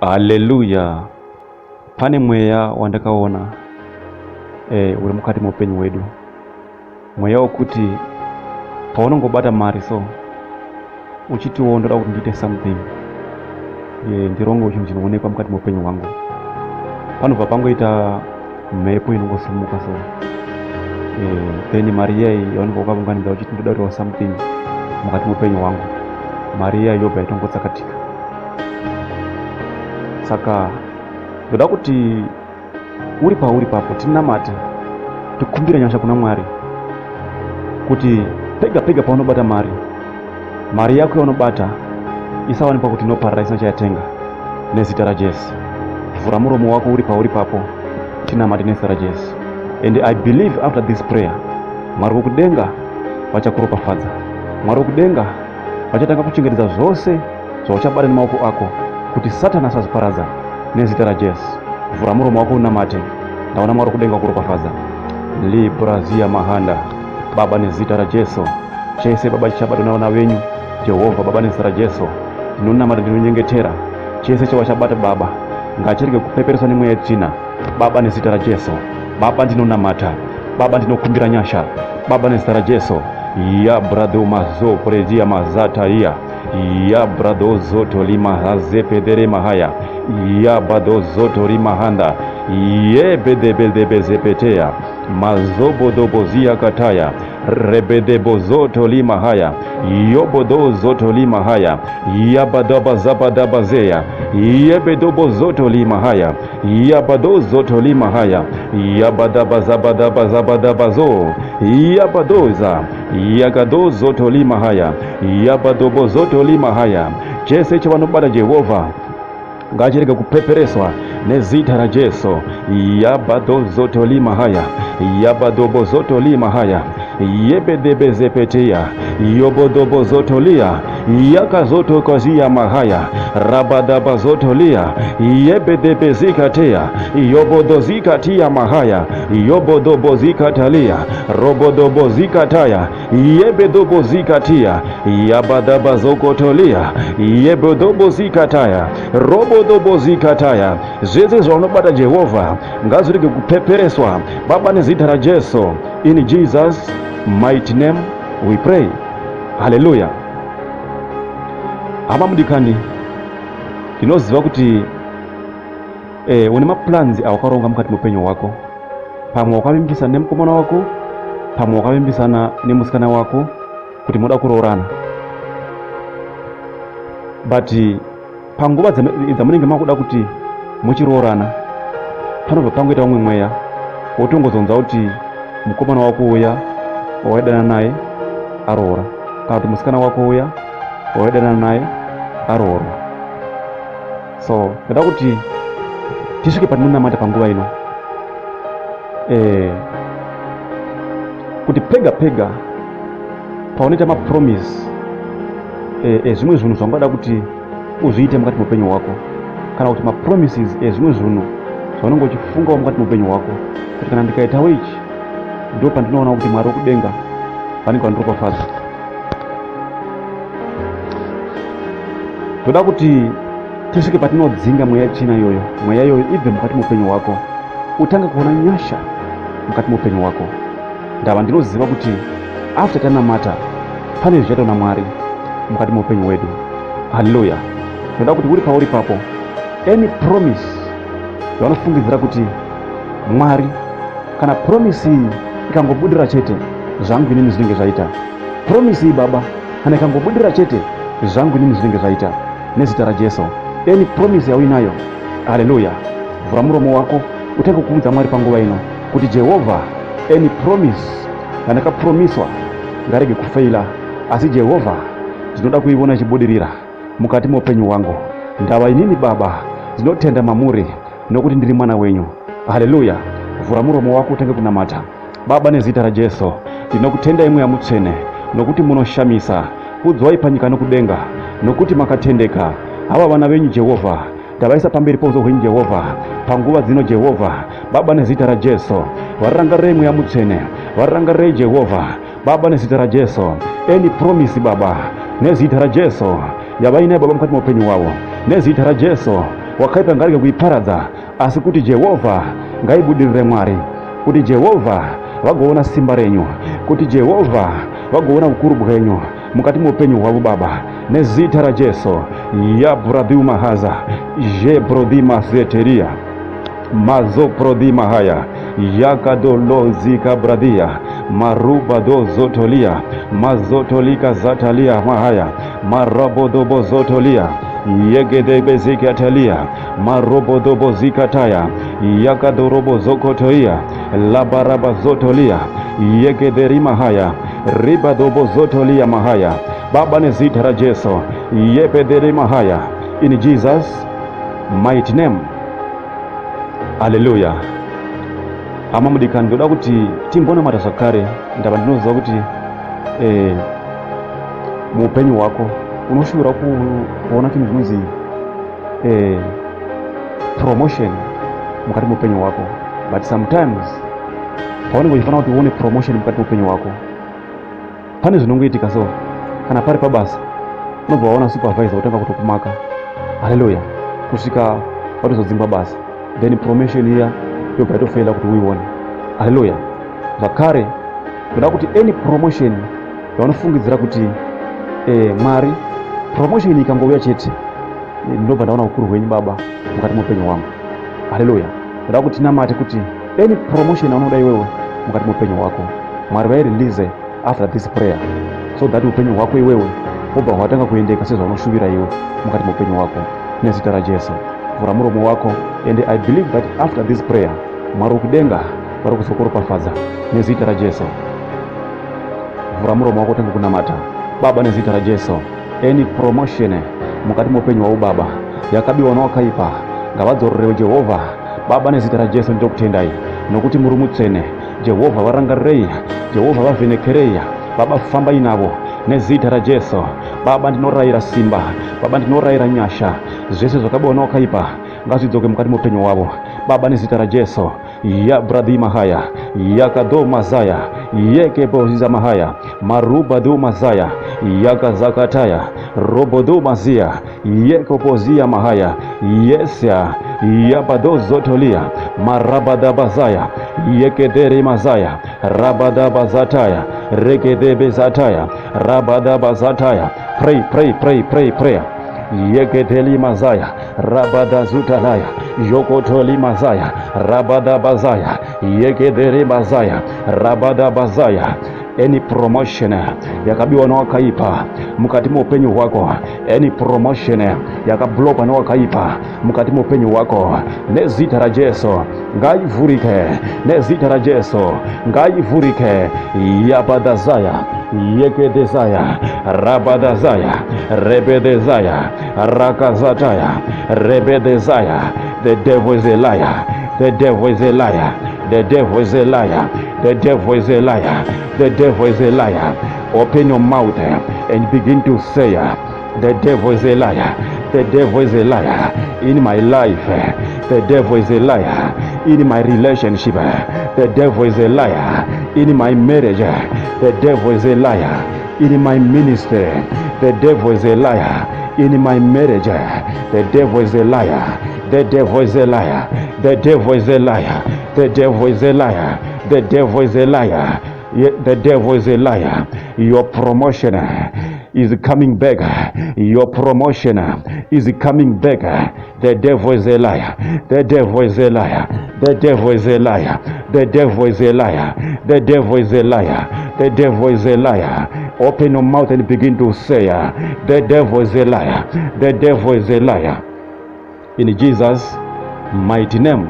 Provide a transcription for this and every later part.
Haleluya. Pane mweya wandakaona uri mukati muupenyu hwedu, mweya wekuti paunongobata mari so uchitiwo ndoda kuti ndiite something, ndironge chinhu chinoonekwa mukati muupenyu hwangu, panobva pangoita mhepo inongosumuka so then mari iyai yaunenge wakaunganidza uchiti ndoda kuitawo something mukati muupenyu hwangu, mari iyai yobva yatongotsakatika. Saka ndoda kuti uri pauri papo tinamate, tikumbire nyasha kuna Mwari kuti pega pega paunobata mari yako yaunobata isawanikwa kuti inoparara isina chayatenga nezita raJesu. Vhura muromo wako uri pauri papo tinamate nezita raJesu. And I believe after this prayer Mwari wokudenga vachakuropafadza, Mwari wokudenga vachatanga kuchengetedza zvose zvauchabata nemaoko ako kuti Satani asaziparadza nezita raJesu. Vhura muromo wako unamate. Ndaona Mwari wokudenga kuropafadza. Librazia mahanda. Baba, nezita raJesu chese Baba chabata navana venyu Jehovha, Baba nezita raJesu ndinonamata, ndinonyengetera chese chavachabata Baba ngachirege kupepereswa nemweya yetsvina Baba nezita raJesu. Baba ndinonamata, Baba ndinokumbira nyasha Baba nezita raJesu. Ya brado mazo prejia mazata iya ya brado zoto lima hazepedere mahaya ya bado zoto rimahanda ye bedebedebzepetea mazobodobozia kataya rebedebozoto limahaya yobodozoto limahaya yabadabazabadabazeya yebedobozoto limahaya yabadozoto limahaya yabadabazabadabazabadabazo yabadoza yagadozoto limahaya yabadobozoto limahaya chese chavanobata Jehovha ngachirege kupepereswa nezita raJesu. Yabadozoto limahaya yabadobozoto limahaya yebedebezepetea yobodobozotolia yakazotokozia mahaya rabadabazotolia yebedebezikatea yobodozikatia mahaya yobodobozikatalia robodobozikataya yebedobozikatia yabadabazokotolia yebodobozikataya robodobozikataya. Zvese zvaunobata Jehovha ngazvirege kupepereswa Baba nezita raJesu. In Jesus mighty name we pray. Hallelujah. Hama mudikani, tinoziva kuti une maplans awakaronga mukati muupenyu wako. Pamwe wakavimbisana nemukomana wako, pamwe wakavimbisana nemusikana wako kuti muda kuroorana, but panguva dzamunenge makuda kuti muchiroorana panobva pangoita umwe mweya wotongozonza kuti mukomana wako uya waidana naye aroora, kana kuti musikana wako uya waidana naye aroorwa. So ndoda kuti tisvike patinonamata panguva ino, kuti pega pega paunoita mapromise ezvimwe zvinhu zvangada kuti uzviite mukati muupenyu wako, kana kuti mapromises ezvimwe zvinhu zvaunenge uchifungawo mukati muupenyu wako, kuti kana ndikaitawo ichi ndo pandinoona kuti Mwari wokudenga vanenge vandiropafadza. Toda kuti tisvike patinodzinga mweya china iyoyo, mweya iyoyo ibve mukati muupenyu wako, utange kuona nyasha mukati muupenyu wako. Ndava ndinoziva kuti after tanamata pane zvichaitwa naMwari mukati muupenyu hwedu. Haleluya. Toda kuti uri pauri papo, any promise yavanofungidzira kuti Mwari kana promise iyi ikangobudira chete zvangu inini zvinenge zvaita, promise iyi Baba kana ikangobudira chete zvangu inini zvinenge zvaita nezita raJesu. Any promise yauinayo, haleluya, vhura muromo wako utange kuudza Mwari panguva ino kuti Jehovha, any promise yandakapromiswa ngarege kufeila, asi Jehovha ndinoda kuiona ichibudirira mukati muupenyu wangu. Ndava inini Baba ndinotenda mamuri nokuti ndiri mwana wenyu. Haleluya. Vhura muromo wako utange kunamata. Baba nezita raJesu ndinokutenda imwe yamutsvene nokuti munoshamisa, kudzwai panyika nokudenga nokuti makatendeka. Ava vana venyu Jehovha ndavaisa pamberi pouso hwenyu Jehovha panguva dzino Jehovha. Baba nezita raJesu varangarirei mweya mutsvene, varangarirei Jehovha Baba nezita raJesu. Any promise Baba nezita raJesu yavainayo Baba mukati muupenyu wavo, nezita raJesu wakaipa ngalike kuiparadza, asi kuti Jehova ngaibudirire mwari, kuti Jehova vagoona simba renyu, kuti Jehova vagoona ukuru bwenyu mukati muupenyu hwavo Baba, nezita ra Jesu. Ya bradhiuma haza je brodhima zeteria mazo prodhima haya yakadolozika bradhia maruba do zotolia mazotolika zatalia mahaya marabodobo zotolia yegedebezikatalia marobodobo zikataya yakadorobo zokotoia labaraba zotolia yegederima haya ribadobo zotolia mahaya Baba, nezita ra Jesu yepederima haya in Jesus mighty name. Haleluya. Ama mudikani ndoda kuti timbona matasakare ndaba ndinoziva kuti muupenyu wako unoshuvira kuona chinhu chinonzi promotion mukati muupenyu wako, but sometimes paunenge uchifanira kuti uone promotion mukati muupenyu wako pane zvinongoitika. So kana pari pabasa unobva waona supervisor utanga kutokumaka, haleluya, kusvika watozodzingwa basa, then promotion iya yobva yatofeila kuti uione, haleluya. Zvakare ndoda kuti any promotion yaunofungidzira kuti Mwari, promotion ikangouya chete ndobva ndaona ukuru hwenyu Baba mukati muupenyu wangu, haleluya. Ndoda kuti namate kuti any promotion yaunoda iwewe mukati muupenyu wako Mwari vairelease after this prayer, so that upenyu hwako iwewe obva hwatanga kuendeka sezvaunoshuvira iwe mukati muupenyu wako nezita ra Jesu. Vhura muromo wako, and I believe that after this prayer Mwari kudenga vari kuzokuropafadza nezita ra Jesu. Vhura muromo wako utange kunamata Baba nezita ra Jesu. Any promotion mukati muupenyu wavo Baba yakabiwa nawakaipa ngavadzorerewe Jehovha Baba nezita ra Jesu. Ndokutendai nokuti muri mutsvene Jehovha, varangarirei Jehovha, vavhenekerei Baba, fambai navo nezita ra Jesu. Baba, ndinorayira simba Baba, ndinorayira nyasha, zvese zvakabiwa nawakaipa ngazvidzoke mukati muupenyu wavo Baba nezita ra Jesu. Ya bradhima haya yakado mazaya yekeboziza mahaya marubado mazaya yakazakataya robodo mazia yekopozia mahaya yesya yabado zotolia marabadabazaya yekedere mazaya rabadabazataya regedebezataya rabadabazataya. Pray yeketeli mazaya rabada zutalaya yokotoli mazaya rabada bazaya yekedere bazaya rabada bazaya. Any promotion yakabiwa nawakaipa mukati muupenyu wako, any promotion yakabloka nawakaipa mukati muupenyu wako nezita ra Jesu ngaivhurike, nezita ra Jesu ngaivhurike. Yabadazaya yekedezaya rabadazaya rebedezaya rakazataya rebedezaya. The devil is a liar, the devil is a liar, the devil is a liar, the devil is a liar, the devil is a liar. Open your mouth and begin to say, the devil is a liar, the devil is a liar in my life, the devil is a liar in my relationship, the devil is a liar in my marriage, the devil is a liar in my ministry, the devil is a liar in my marriage, the devil is a liar, the devil is a liar, the devil is a liar, the devil is a liar, the devil is a liar, the devil is a liar. Your promotion is coming back, your promotion is coming back. The devil is a liar, the devil is a liar, the devil is a liar, the devil is a liar, the devil is a liar, the devil is a liar. Open your mouth and begin to say, the devil is a liar, the devil is a liar. In Jesus' mighty name.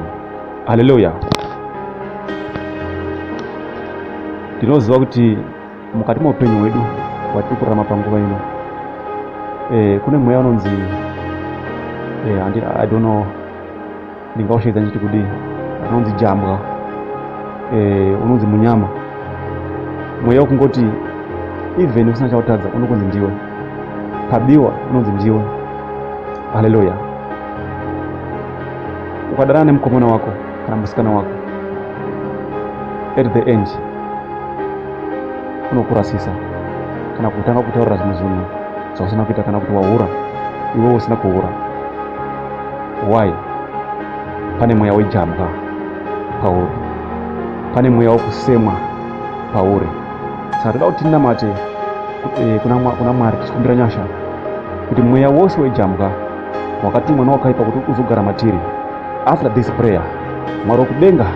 Hallelujah. Tinoziva kuti mukati muupenyu hwedu watiri kurarama panguva ino kune mweya unonzi I don't know ndingaushaidza nchiti kudii, unonzi jambwa, unonzi munyama, mweya wekungoti even usina chautadza unokunzi ndiwe, pabiwa unonzi ndiwe. Haleluya. Ukadanana nemukomana wako kana musikana wako, at the end unokurasisa kana kutanga kutaurira zvinhu zvausina kuita, kana kuti wahura iwe usina kuhura. Why? Pane mweya wejambwa pauri, pane mweya wokusemwa pauri. Saka toda kuti tinamate kuna Mwari tichikumbira nyasha kuti mweya wose wejambwa wakatumwa nawakaipa kuti uzogara matiri. After this prayer, Mwari wokudenga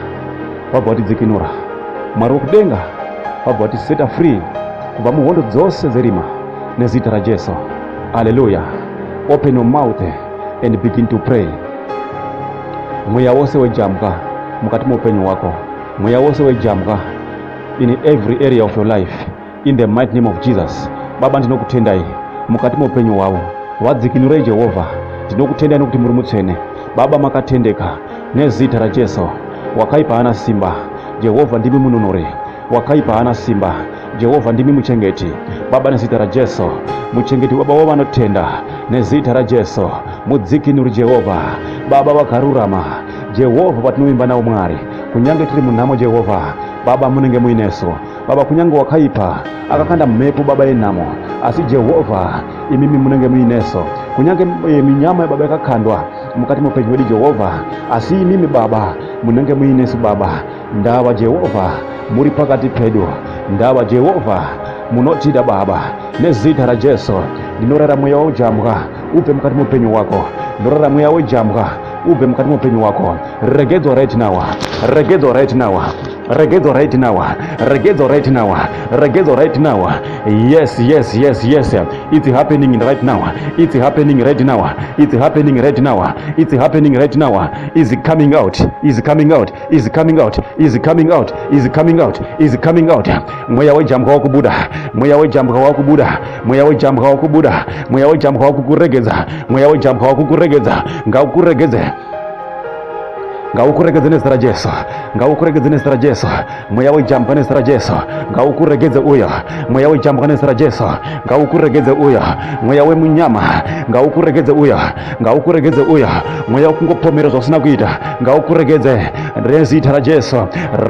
wabva watidzikinura, Mwari wokudenga wabva watiseta free kubva muhondo dzose dzerima nezita raJesu. Hallelujah. Open your mouth and begin to pray. Mweya wose wejambwa mukati muupenyu wako, mweya wose wejambwa in every area of your life, in the mighty name of Jesus. Baba, ndinokutendai mukati muupenyu wavo, wadzikinurei Jehovha. Ndinokutendai nokuti muri mutsvene. Baba, makatendeka nezita raJesu. Wakaipa hana simba, Jehovha ndimi mununuri. Wakaipa hana simba, Jehovha ndimi muchengeti. Baba, nezita raJesu, muchengeti Baba wavanotenda nezita raJesu, mudzikinuri Jehovha. Baba vakarurama Jehovha patinoimba nawo Mwari, kunyange tiri munhamo Jehovha. Baba, munenge muineso Baba, kunyange wakaipa akakanda mhepo Baba yenhamo, asi Jehovha imimi munenge muineso. Kunyange minyama ya Baba yakakandwa mukati muupenyu hwedu Jehovha, asi imimi Baba munenge muineso. Baba, ndava Jehovha muri pakati pedu, ndava Jehovha munotida Baba, nezita raJesu. Ndinorara mweya wejambwa ubve mukati muupenyu wako, ndinorara mweya wejambwa ubve mukati muupenyu wako. Regedzwa right now, regedzwa right now, regedzwa right now, regedzwa right now, regedzwa right now. Yes, yes, yes, yes. It's happening right now. It's happening right now. It's happening right now. It's happening right now. Is coming out. Is coming out. Is coming out. Is coming out. Is coming out. Is coming out. Mweya wejambwa wakubuda, mweya wejambwa wakubuda, mweya wejambwa wakubuda, mweya wejambwa wakukuregedza, mweya wejambwa wakukuregedza, ngaukuregedze, ngaukuregedze nezita raJesu, ngaukuregedze nezita raJesu. Mweya wejambwa nezita raJesu, ngaukuregedze uyo. Mweya wejambwa nezita raJesu, ngaukuregedze uyo. Mweya wemunyama, ngaukuregedze uyo, ngaukuregedze uyo. Mweya wokungopomera zvausina kuita, ngaukuregedze nezita raJesu.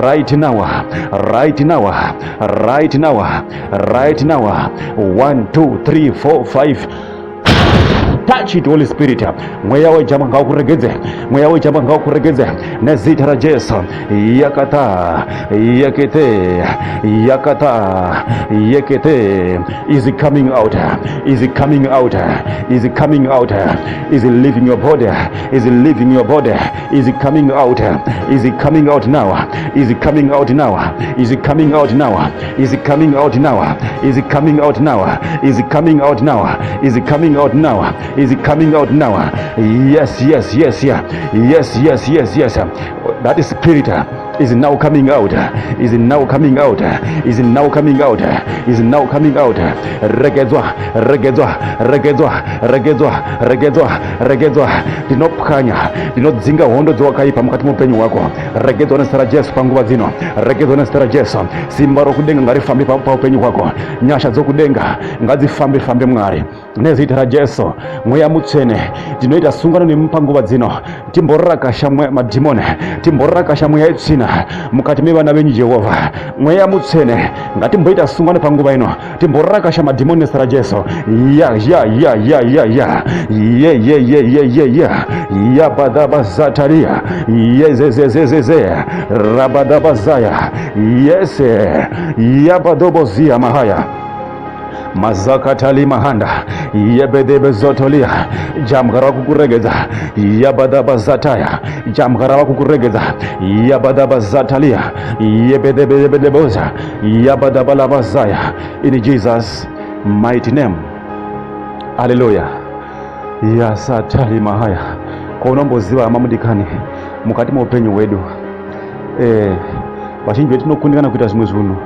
Right now, right now, right now, right now. 1 2 3 4 5. Touch it, Holy Spirit. Mweya wejambwa ngaukuregedze, mweya wejambwa ngaukuregedze nezita raJesu. Yakata, yakete, yakata, yakete. Is coming out, is coming out, is coming out, is leaving your body, is leaving your body, is coming out, is coming out now, is coming out now, is coming out now, is coming out now, is coming out now, is coming out now, is coming out now, is coming out now. Yes, yes, yes, yeah. Yes, yes, yes, yes. That spirit is now coming out, is now coming out, is now coming out, is now coming out. Regedzwa, regedzwa, regedzwa, regedzwa, regedzwa, regedzwa. Dinopkanya, dinodzinga hondo dzawakaipa mukati muupenyu wako. Regedzwa nezita raJesu panguva dzino, regedzwa nezita raJesu. Simba rokudenga ngarifambe paupenyu hwako, nyasha dzokudenga ngadzifambe Mwari nezita raJesu. Mweya mutsvene, ndinoita sungano nemi panguva dzino, timborakasha madhimoni, timborakasha mweya itsvina mukati mevana venyu Jehovha. Mweya mutsvene, ngatimboita sungano panguva ino, timborakasha madhimoni nezita raJesu. Ya ya ya ya ya ya ye ye ye ye ye ye ya badabazataria yezezezezeze rabadabazaya yese ya badobozia mahaya mazakatali mahanda yebedebe zotolia jamgara kukuregeza yabadabazataya jamgara kukuregeza yabadabazatalia yebedebedeboza yabadabalabazaya. In Jesus mighty name. Hallelujah. Yasatali mahaya kwa unomboziva mamudikani mukati muupenyu hwedu. Vazhinji vedu tinokundikana kuita zvimwe zvinhu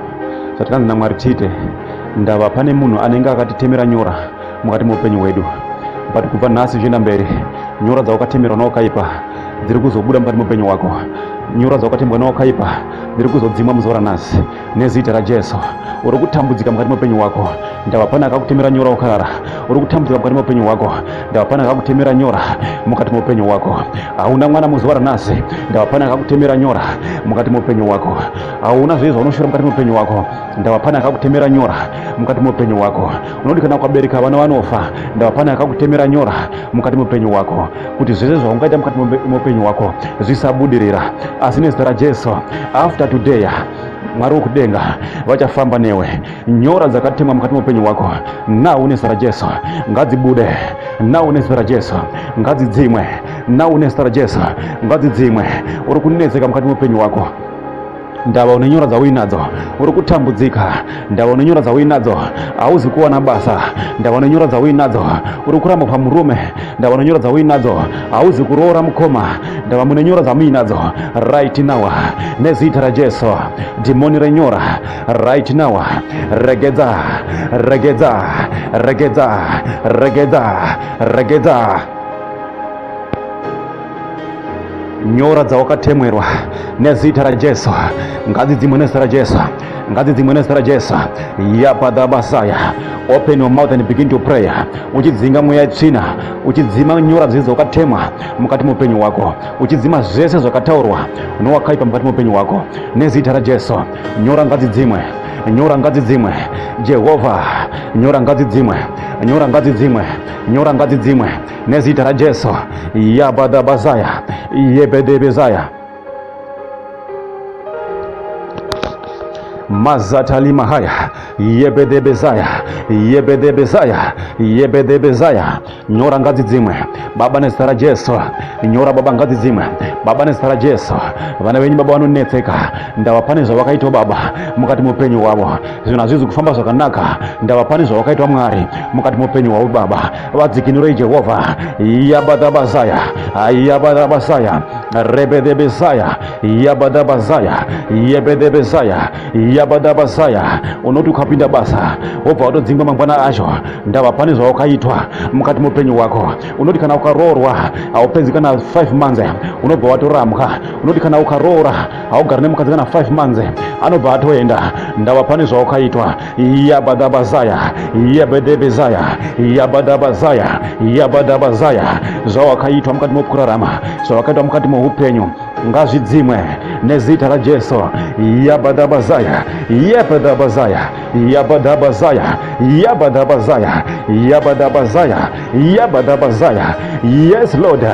zvatikanzi naMwari tiite. Ndava pane munhu anenge akatitemera nyora mukati muupenyu hwedu, but kubva nhasi zvienda mberi nyora dzawakatemerwa nawakaipa dziri kuzobuda mukati muupenyu wako. nyora dzawakatemwa nawakaipa dziri kuzodzimwa muzora nhasi nezita rajesu. Uri kutambudzika mukati meupenyu wako, ndava pane akakutemera nyora ukarara. Uri kutambudzika mukati meupenyu wako, ndava pane akakutemera nyora mukati meupenyu wako. Hauna mwana muzuva ranhasi, ndava pane akakutemera nyora mukati meupenyu wako. Hauna zvese zvaunoshora mukati meupenyu wako, ndava pane akakutemera nyora mukati meupenyu wako. Unoti kana ukabereka vana vanofa, ndava pane akakutemera nyora mukati meupenyu wako, kuti zvese zvaungaita mukati meupenyu wako zvisabudirira. Asi nezita rajesu, after today Mwari wokudenga vachafamba newe. Nyora dzakatemwa mukati meupenyu wako, nawo nezita rajesu ngadzibude, nawo nezita rajesu ngadzidzimwe, nawo nezita rajesu ngadzidzimwe. Uri kunetseka mukati meupenyu wako, ndava une nyora dzauinadzo. Uri kutambudzika, ndava une nyora dzauinadzo. Hauzi kuwana basa, ndava une nyora dzauinadzo. Uri kuramba pamurume, ndava une nyora dzauinadzo. Hauzi kuroora mukoma, ndava mune nyora dzamuinadzo. Right now nezita rajesu, dhimoni renyora right now regedza, regedza, regedza, regedza, regedza. Nyora dzawakatemwerwa nezita rajesu ngadzidzimwe nezita rajesu, ngadzidzimwe nezita rajesu. Yapadabasaya. Open your mouth and begin to pray. Uchidzinga mweya tsvina, uchidzima nyora dzese dzawakatemwa mukati meupenyu wako, uchidzima zvese zvakataurwa nowakaipa mukati meupenyu wako nezita rajesu. Nyora ngadzidzimwe, nyora ngadzidzimwe. Jehovha, nyora ngadzidzimwe, nyora ngadzidzimwe, nyora ngadzidzimwe nezita rajesu. Yabadabazaya, yebedebezaya. Mazatali mahaya, yebedebezaya, yebedebezaya, yebedebezaya. Nyora ngadzidzimwe Baba nezita rajesu. Nyora Baba ngadzidzimwe Baba nezita rajesu. Vana venyu Baba vanonetseka, ndava pane zvavakaitwa Baba mukati meupenyu wavo, zvinhu hazvizi kufamba zvakanaka, ndava pane zvavakaitwa Mwari mukati meupenyu wavo Baba. Vadzikinurei Jehovha. Yabadabazaya, yabadabazaya, rebedebezaya, yabadabazaya, yebedebezaya, yabadabazaya. Unoti ukapinda basa wobva watodzingwa mangwana acho, ndava pane zvawakaitwa mukati meupenyu wako. Unoti kana ukaroorwa haupenzi kana 5 months unobva watorambwa. Unoti kana ukaroora haugari nemukadzi kana 5 months anobva atoenda, ndava pane zvawakaitwa. Yabadabazaya, yabedebezaya, yabadabazaya, yabadabazaya. Zvawakaitwa mukati mokurarama, zvawakaitwa mukati meupenyu ngazvidzimwe nezita rajesu. Yabadabazaya, yabadabazaya, yabadabazaya, yabadabazaya, yabadabazaya, yabadabazaya. Yes Lord,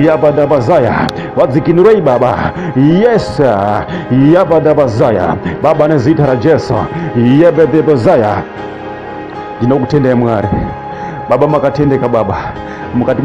yabadabazaya. Wadzikinurei Baba. Yes, yabadabazaya Baba nezita rajesu. Yabadabazaya. Ndinokutendai Mwari Baba, makatendeka Baba mukati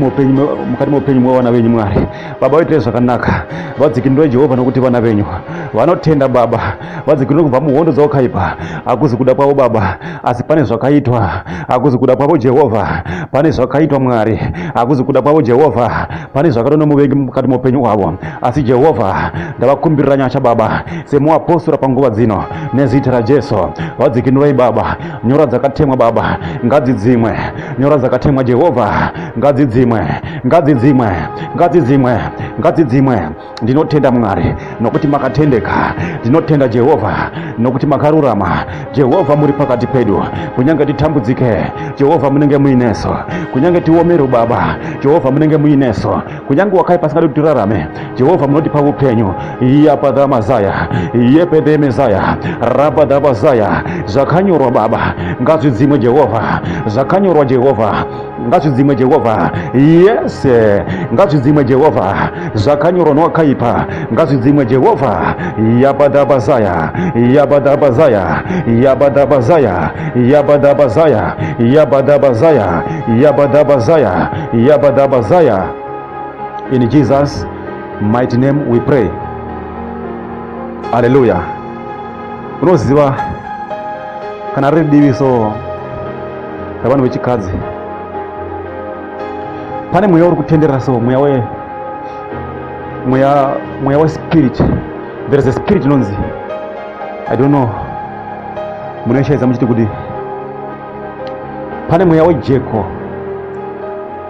meupenyu mwewana venyu Mwari. Baba, vaitire zvakanaka, vadzikinurei Jehovha nokuti vana venyu vanotenda Baba. Vadzikinurei kubva muhondo dzawakaipa. Hakuzi kuda kwavo Baba, asi pane zvakaitwa. Hakuzi kuda kwavo Jehovha, pane zvakaitwa Mwari. Hakuzi kuda kwavo Jehovha, pane zvakaitwa nomuvengi mukati meupenyu hwavo. Asi Jehovha, ndavakumbirira nyasha Baba semuapostora panguva dzino nezita rajesu. Vadzikinurei Baba. Nyora dzakatemwa Baba ngadzidzimwe, nyora dzakatemwa Jehovha ngadzidzimwe, ngadzidzimwe, ngadzidzimwe, ngadzidzimwe. Ndinotenda Mwari nokuti makatendeka. Ndinotenda Jehovha nokuti makarurama. Jehovha, muri pakati pedu. Kunyange titambudzike Jehovha munenge muineso, kunyange tiomere Baba Jehovha munenge muineso, kunyange wakaipa singadi kuti tirarame Jehovha munotipa upenyu. Yapadamazaya, yepedemezaya, rabadabazaya. Zvakanyorwa Baba ngazvidzimwe Jehovha, zvakanyorwa Jehovha ngazvidzimwe Jehovha. Yes, ngazvidzimwe Jehovha. Zvakanyorwa nowakaipa ngazvidzimwe Jehovha. Yabadabazaya, yabadabazaya, yabadabazaya, yabadabazaya, yabadabazaya, yabadabazaya, yabadabazaya. In Jesus' mighty name we pray. Hallelujah. Unoziva kana riri diviso ravanhu vechikadzi, pane mweya uri kutenderera, so mweya wespirit. There is a spirit inonzi, I don't know munoishaidza muchiti kuti pane mweya wejeko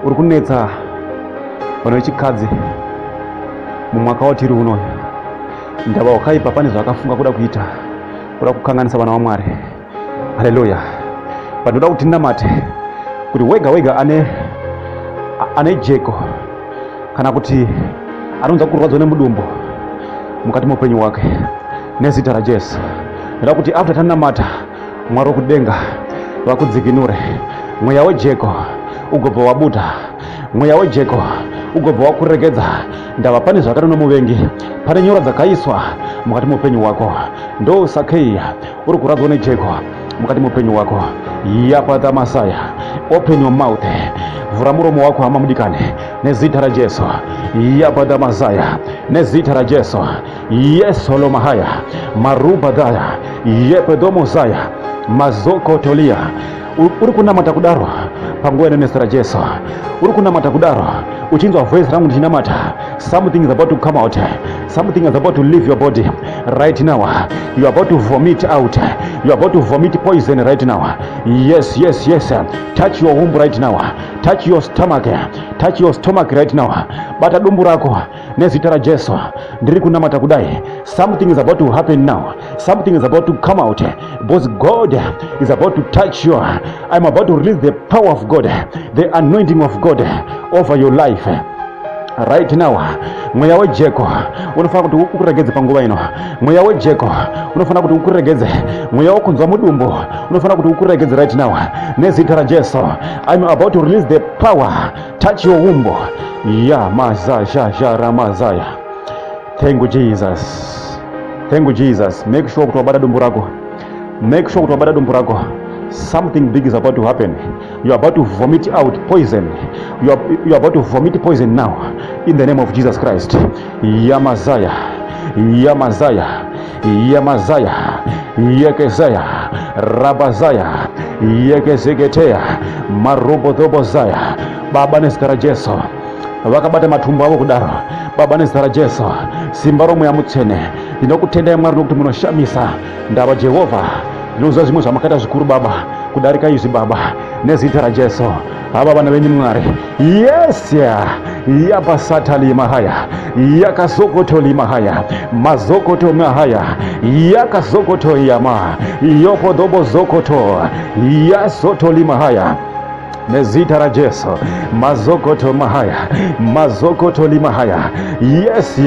uri kunetsa vanhu vechikadzi mumwaka watiri unoyu. ndaba wakaipa pane zvakafunga kuda kuita, kuda kukanganisa vana vaMwari. Haleluya. Panoda kuti ndinamate kuti wega ane jeko kana kuti anonza kurwadzwa nemudumbu mukati muupenyu wake, nezita raJesu ndoda kuti after tanamata Mwari wokudenga vakudzikinure. Mweya wejeko ugobva wabuda, mweya wejeko ugobva wakuregedza, ndava pane zvakati nomuvengi, pane nyora dzakaiswa mukati muupenyu wako. Ndosakei uri kuradzwa nejeko mukati muupenyu wako. Yapata Masaya, open your mouth, vura muromo wako hama mudikane, nezita raJesu. Yapata Masaya, nezita raJesu. Yesu lo mahaya, maruba daya, yepedomo zaya, mazoko tolia. Uri kunamata kudaro panguva inonesa raJesu. Uri kunamata kudaro uchinzwa voice rangu ndichinamata. Something is about to come out. Something is about to leave your body right now. You are about to vomit out. You are about to vomit poison right now. Yes. Touch your womb right now. Touch your stomach. Touch your stomach right now. Bata dumbu rako nezita raJesu. Ndiri kunamata kudai. Something is about to happen now. Something is about to come out. Because God is about to touch you. I'm about to release the power of God, the anointing of God over your life right now. Mweya wejeko unofana kuti ukuregedze panguva ino. Mweya wejeko unofana kuti ukuregedze. Mweya wokunzwa mudumbu unofana kuti ukuregedze right now nezita raJesu. I'm about to release the power. Touch your womb. Ya mazaya ramazaya. Thank you Jesus. Thank you Jesus. Make sure kuti wabata dumbu rako. Make sure kuti wabata dumbu rako. Something big is about to happen. You are about to vomit out poison. You are about to vomit poison now in the name of Jesus Christ. Yamazaya, Yekezaya, Rabazaya, Yekezegetea, Marobodobozaya. Baba nezita raJesu vakabata matumbu avo kudaro. Baba nezita raJesu, simba romweya mutsvene ndinokutendai Mwari nokuti munoshamisa. Ndava Jehovha ndinoziva zvimwe zvamakaita zvikuru Baba kudarika izvi Baba, nezita raJesu. Ava vana venyu Mwari. Yes, yapasatali mahaya, yakazokotoli mahaya, mazokoto mahaya, yakazokoto yama, yopodobo zokoto, yasotoli mahaya, nezita raJesu. Mazokoto mahaya, mazokoto limahaya. Yes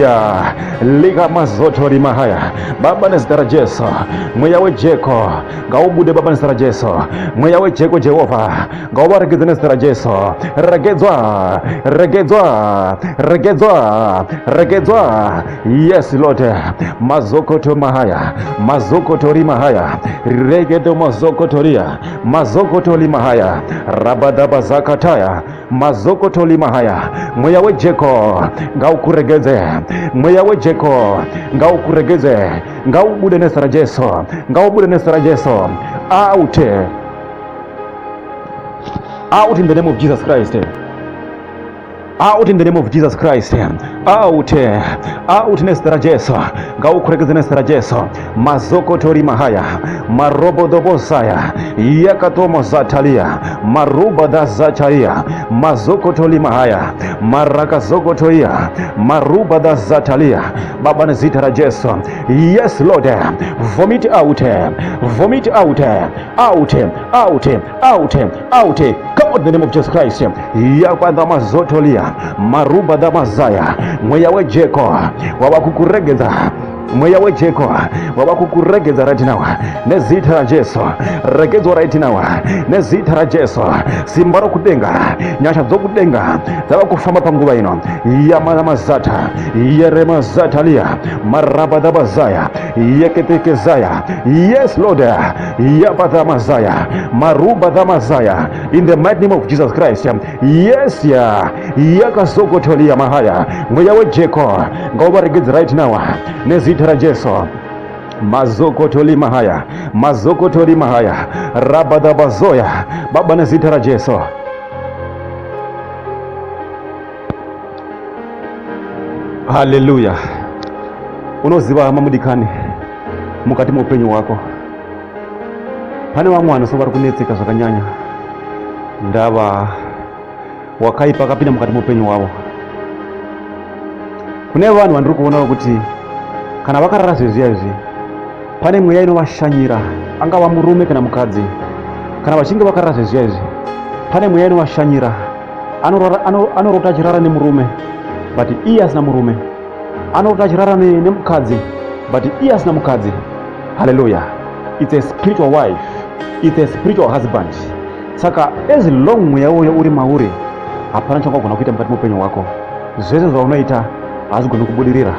liga mazoto limahaya. Baba nezita raJesu. Mweya wejeko ngaubude Baba nezita raJesu. Mweya wejeko Jehova ngauvaregedze nezita raJesu. Regedzwa. Yes Lord. Mazokoto mahaya, mazokoto limahaya, regedo mazokotoria, mazokoto limahaya, rabadaba zakataya, mazokoto limahaya. Mweya wejeko ngaukuregedze. Mweya wejeko ngaukuregedze. Ngaubude nezita raJesu. Ngaubude nezita raJesu. Out in the name of Jesus Christ. Out in the name of Jesus Christ. Out nezita raJesu. Ngaukuregedze nezita raJesu. Mazokotori mahaya, marobodobosaya, yakatomo zatalia, marubada zatalia, mazokotoli mahaya, marakazokotoia, marubada zatalia. Baba nezita raJesu. Yes Lord. Vomit out. Vomit out. Come out in the name of Jesus Christ. Yakwadha mazotolia, maruba damazaya. Mweya wejeko wawakukuregedza. Mweya wejeko wawakukuregedza right now nezita raJesu. Regedzwa right now nezita raJesu. Simba rokudenga, nyasha dzokudenga dzavakufamba panguva ino. Yamanamazata, yeremazatalia, marabadabazaya, yeketekezaya. Yes Lord. Yapatamazaya, marubadamazaya. In the mighty name of Jesus Christ. Yes yakasokotolia mahaya. Mweya wejeko ngauvaregedza right now nezita raJesu. Mazokotoli mahaya, mazokotoli mahaya, rabadabazoya. Baba nezita raJesu. Haleluya. Unoziva mamudikani mukati muupenyu wako pane vamwe vanoso vari kunetseka zvakanyanya. Ndava wakaipa akapinda mukati muupenyu wavo. Kune vanhu vandiri kuonawo kuti kana vakarara zvezviyazvi pane mweya inovashanyira, angava murume kana mukadzi. Kana vachinge vakarara zvezviyazvi pane mweya inovashanyira, anorota achirara nemurume but iye asina murume, anorota achirara nemukadzi but iye asina mukadzi. Haleluya. It's a spiritual wife, it's a spiritual husband. Saka as long mweya uyo uri mauri, hapana changagona kuita mukati muupenyu hwako. Zvese zvaunoita hazvigoni kubudirira.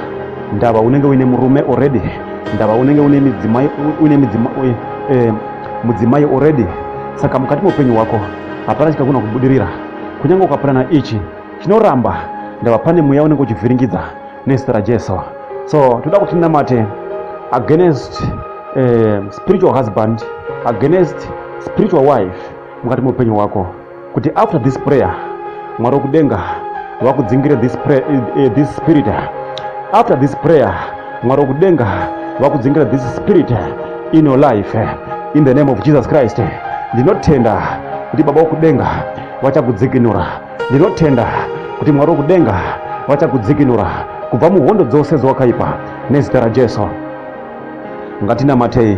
Ndava unenge uine murume already, ndava unenge une mudzimai already. Saka mukati muupenyu hwako hapana chingagona kubudirira. Kunyange ukapurana ichi chinoramba, ndava pane mweya unenge uchivhiringidza nezita raJesu. So toda kuti tinamate against spiritual husband, against spiritual wife mukati muupenyu hwako, kuti after this prayer Mwari kudenga vakudzingire this spirit. After this prayer Mwari kudenga vakudzingire this spirit in your life in the name of Jesus Christ. Ndinotenda kuti Baba kudenga vachakudzikinura, ndinotenda kuti Mwari kudenga vachakudzikinura kubva muhondo dzose dzawakaipa nezita raJesu. Ngatinamate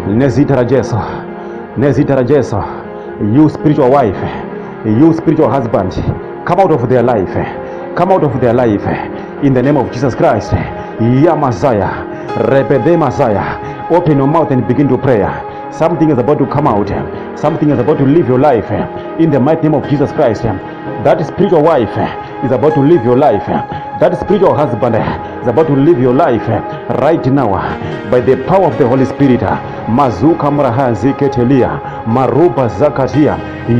nezita raJesu, nezita raJesu. You spiritual wife, you spiritual husband, come out of their life, come out of their life in the name of Jesus Christ. Ya Messiah, repede Messiah, open your mouth and begin to pray. Something is about to come out, something is about to live your life in the mighty name of Jesus Christ. That spiritual wife is about to live your life, that spiritual husband is about to live your life right now by the power of the Holy Spirit. Mazuka mrahazi ketelia maruba zakatia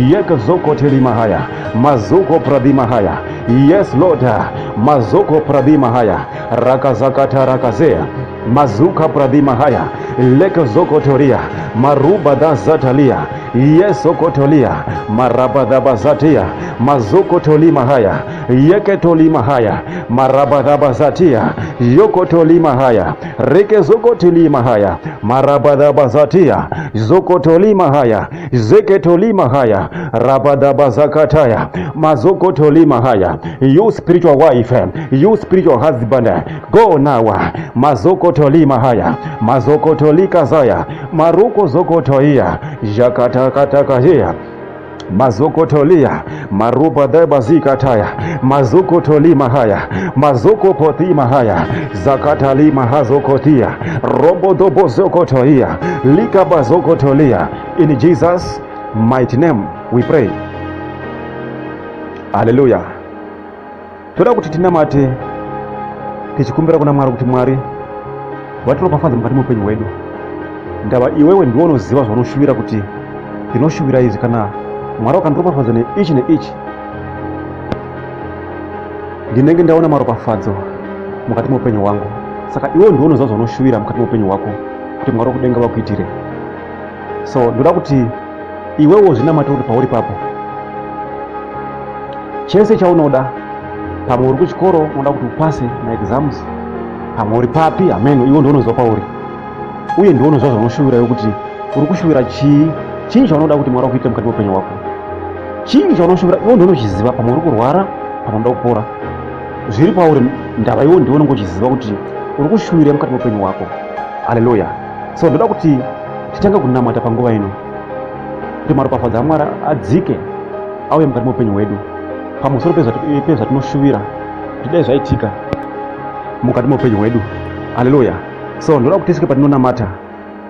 yeka zoko telima haya mazuko pradima haya. Yes Lord, mazuko pradima haya rakazakata rakazea mazuka pradima haya leke zoko toria maruba da zatalia. Yes okotolia maraba da bazatia mazuko tolima haya yeke tolima haya maraba da bazatia yoko tolima haya reke zoko tolima haya maraba da bazatia zoko tolima haya zeke tolima haya rabada bazakataya mazoko tolima haya. You spiritual wife, you spiritual husband, go now. Mazoko tolima haya mazoko tolika zaya maruko zoko toia jakata katakahia mazoko tolia maruba deba zikataya mazoko tolima haya mazoko potima haya zakatalima hazokotia robo dobo zoko toia lika bazoko tolia. In Jesus mighty name we pray. Hallelujah. Toda kuti tinamate tichikumbira kuna Mwari kuti Mwari vatiropafadza mukati muupenyu hwedu. Ndava iwewe ndiwe unoziva zvaunoshuvira kuti ndinoshuvira izvi. Kana Mwari wakandiropafadza neichi neichi, ndinenge ndaona maropafadzo mukati muupenyu hwangu. Saka iwewe ndiwe unoziva zvaunoshuvira mukati muupenyu hwako kuti Mwari wakudenga vakuitire. So ndoda kuti iwewe zvinamate uri pauri papo, chese chaunoda. Pamwe uri kuchikoro unoda kuti upase maexams, pamwe uri papi, amen, iwe ndiwe unoziva pauri, uye ndiwe unoziva zvaunoshuvira iwe kuti uri kushuvira chii chaunoda kuti Mwari akuite mukati muupenyu hwako. Chii chaunoshuvira iwe ndiwe unochiziva. Pamwe uri kurwara, pamwe unoda kupora, zviri pauri. Ndava iwe ndiwe unenge uchiziva kuti uri kushuvira mukati muupenyu hwako. Haleluya. So ndoda kuti titange kunamata panguva ino kuti maropafadzo aMwari adzike auye mukati muupenyu hwedu pamusoro pezvatinoshuvira kuti dai zvaitika mukati muupenyu hwedu. Haleluya. So ndoda kuti tisvike patinonamata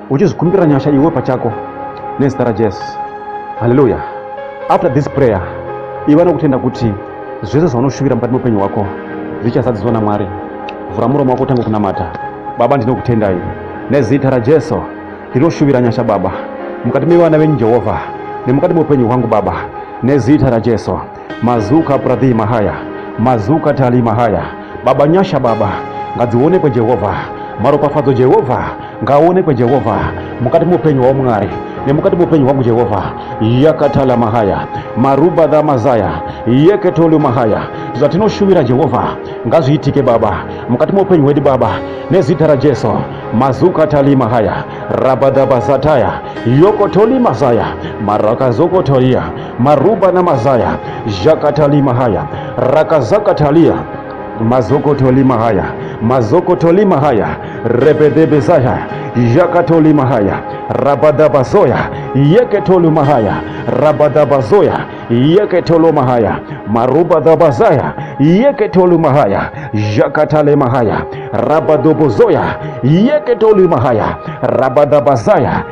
uchizvikumbira nyasha iwe pachako nezita raJesu. Haleluya. After this prayer iwe nokutenda kuti zvese zvaunoshuvira mukati muupenyu hwako zvichazadziswa naMwari. Vhura muromo wako utange kunamata. Baba, ndinokutendai nezita raJesu. Ndinoshuvira nyasha Baba mukati mevana venyu Jehovha nemukati muupenyu hwangu Baba nezita raJesu. Mazuka pradhima haya mazuka talima haya Baba, nyasha Baba ngadzionekwe Jehovha, maropafadzo Jehovha ngaonekwe Jehovha mukati muupenyu hwaMwari nemukati muupenyu hwangu Jehovha. Yakatala mahaya maruba dha mazaya yeketolo mahaya zvatinoshuvira Jehovha ngazviitike Baba mukati muupenyu hwedu Baba nezita raJesu. Mazuka talima haya rabada bazataya yokotoli mazaya marakazokotoia maruba na mazaya jakatalima haya rakazakatalia mazokotolima haya mazoko tolima haya, rebedebezaya, yakatolima haya, rabadabazoya, yeketoluma haya, rabadabazoya, yeketoluma haya, marubadabazaya, yeketoluma haya, yakatalema haya, rabadobozoya, yeketoluma haya, rabadabazaya,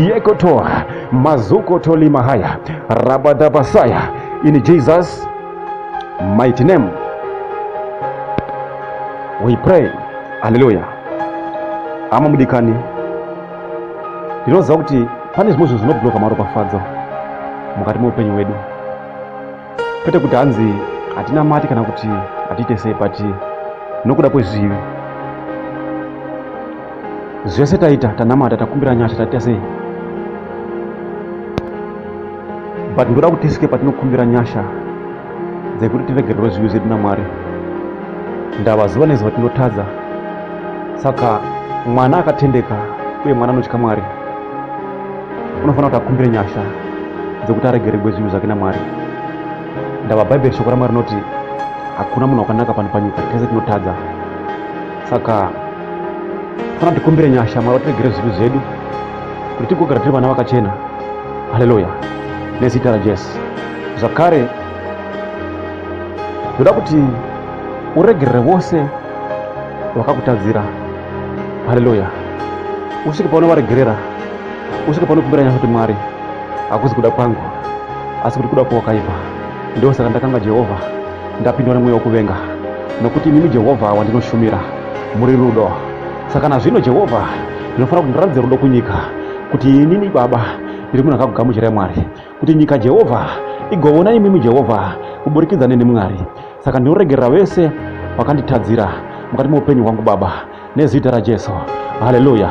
yekotoa, mazuko tolima haya, rabadabazaya. In Jesus' mighty name we pray. Hallelujah. Ama mudikani ndinoziva kuti pane zvimwe zvinhu zvinobhuloka maropafadzo mukati meupenyu wedu, kwete kuti hanzi hatina mati kana kuti hatiite sei, but nokuda kwezvivi zvese taita, tanamata, takumbira nyasha, taita sei, but ndoda kuti tisvike patinokumbira nyasha dzekuti tiregererwe zvivi zvedu naMwari. Ndava zuva nezuva tinotadza, saka mwana akatendeka uye mwana anotya Mwari unofanira kuti akumbire nyasha dzekuti aregererwe zvivi zvake naMwari. Ndava Bhaibheri shoko raMwari rinoti hakuna munhu wakanaka pano panyika, tese tinotadza, saka fanira tikumbire nyasha Mwari watiregere zvivi zvedu kuti tigogara tiri vana vakachena. Haleluya, nezita raJesu. Zvakare ndoda kuti uregerere vose vakakutadzira. Haleluya, usvike paunovaregerera, usvike paunokumbira nyasha kuti Mwari hakuzi kuda kwangu asi kuti kuda kwawakaipa. Ndio saka ndakanga Jehovha ndapindwa nemweya wekuvenga, nokuti mimi Jehovha wandinoshumira muri rudo. Saka nazvino Jehovha ndinofanira kuti ndiratidze rudo kunyika, kuti inini Baba ndiri munhu akakugamuchira Mwari, kuti nyika Jehovha igoona imimi Jehovha kuburikidza neni Mwari. Saka ndinoregerera vese vakanditadzira mukati meupenyu hwangu Baba, nezita raJesu. Haleluya.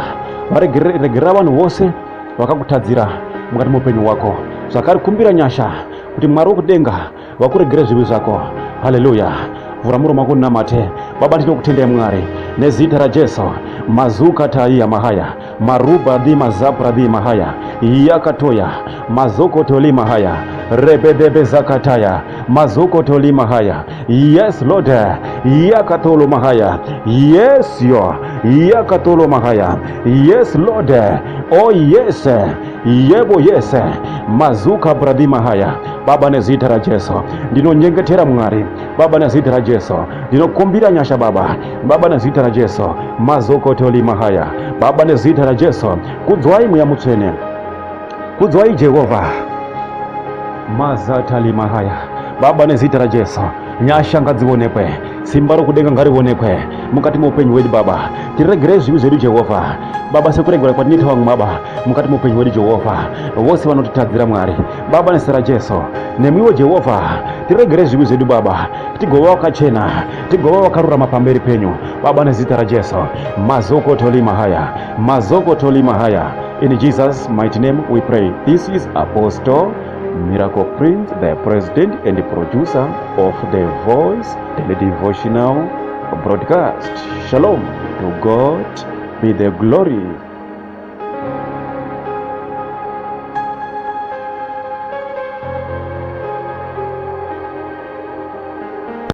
Varegerera vanhu vose vakakutadzira mukati meupenyu hwako. Zvakare kumbira nyasha kuti Mwari wokudenga vakuregere zvivi zvako. Haleluya. Vhura muromo wako unamate. Baba, ndinokutendai Mwari nezita raJesu. Mazuka taiya mahaya, maruba di mazapra di mahaya, yakatoya, mazoko toli mahaya, rebedebe zakataya, mazoko toli mahaya. Yes Lord, yakatolo mahaya. Yes yo, yakatolo mahaya. Yes Lord, oh yes, yebo yes, mazuka bradi mahaya. Baba, nezita raJesu ndinonyengetera Mwari. Baba, nezita raJesu ndinokumbira nyasha Baba. Baba, nezita raJesu mazoko toli mahaya. Baba, nezita raJesu kudzwai mweya mutsvene, kudzwai Jehovha mazatali mahaya. Baba, nezita raJesu nyasha ngadzionekwe, simba rokudenga ngarionekwe mukati meupenyu wedu Baba. Tiregere zvivi zvedu Jehovha Baba, sekuregera kwatinoita vamwe Baba mukati meupenyu wedu Jehovha, vose vanotitadzira Mwari. Baba, nezita raJesu nemwiwo Jehovha tiregere zvivi zvedu Baba, tigova vakachena, tigova vakarurama pamberi penyu Baba, nezita raJesu. Mazoko toli mahaya, mazoko toli mahaya. In Jesus' mighty name we pray. This is Apostle Miracle Prince, the president and the producer of the Voice Daily Devotional broadcast. Shalom. To God be the glory.